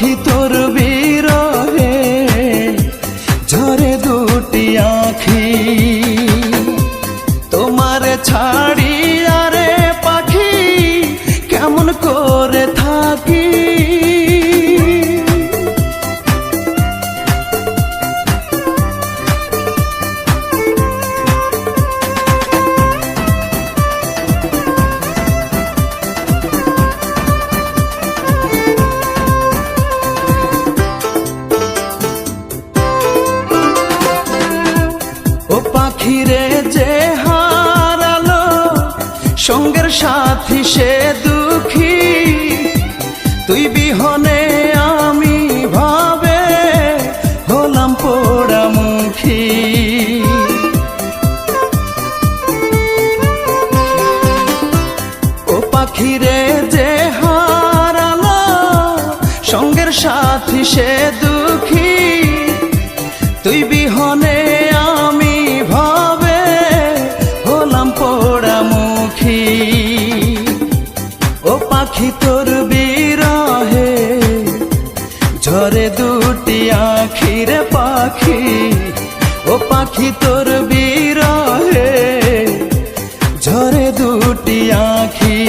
পাখি তোর বিরহে ঝরে দুটি আঁখি, তোমারে ছাড়ি আরে পাখি কেমন করে থাকি। ও পাখিরে যে হারালো সঙ্গের সাথী সে দুঃখী, তুই বিহনে আমি ভাবে হলাম পোড়ামুখী। ও পাখিরে যে হারালো সঙ্গের সাথী সে দুঃখী, তুই বিহনে আমি ভাবে হলাম পোড়ামুখী। ও পাখি তোর বিরহে ঝরে দুটি আঁখি রে পাখি, ও পাখি তোর বিরহে ঝরে দুটি আঁখি,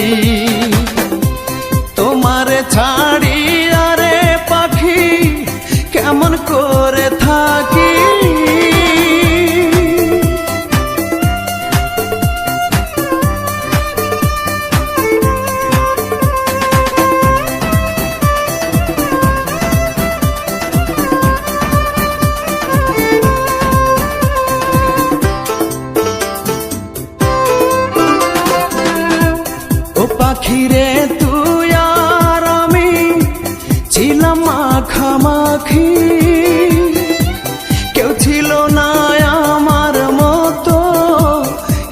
তোমারে ছাড়ি আরে পাখি কেমন করে থাকি। ও পাখিরে তুই আর আমি ছিলাম মাখামাখি, কেউ ছিল না আমার মতো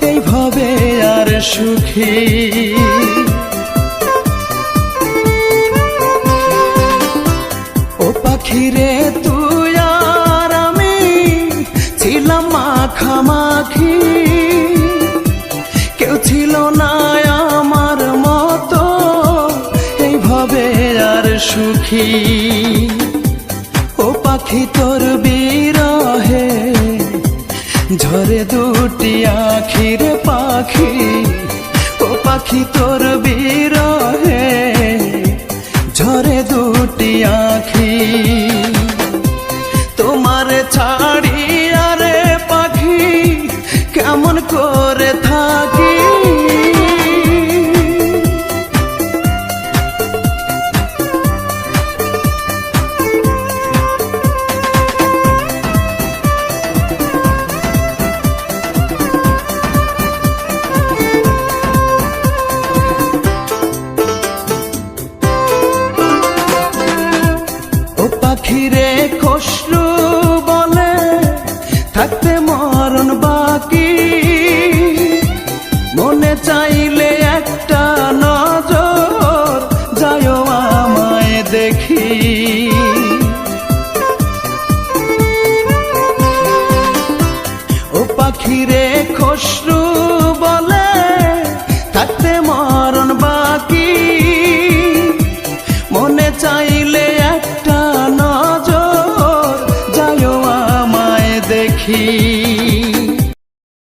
এইভাবে আর সুখী। ও পাখিরে তুই আর আমি ছিলাম মাখামাখি, কেউ ছিল না আমার মতো এইভাবে আর সুখী। ও পাখি তোর বিরহে ঝরে দুটি আঁখি রে পাখি, ও পাখি তোর বিরহে ঝরে দুটি আঁখি, তোমারে ছাড়ি আরে পাখি কেমন করে থাকি। ও পাখিরে খসরু বলে থাকতে মরণ বাকি, মনে চাইলে একটা নজর যায়ও আমায় দেখি। ও পাখিরে খসরু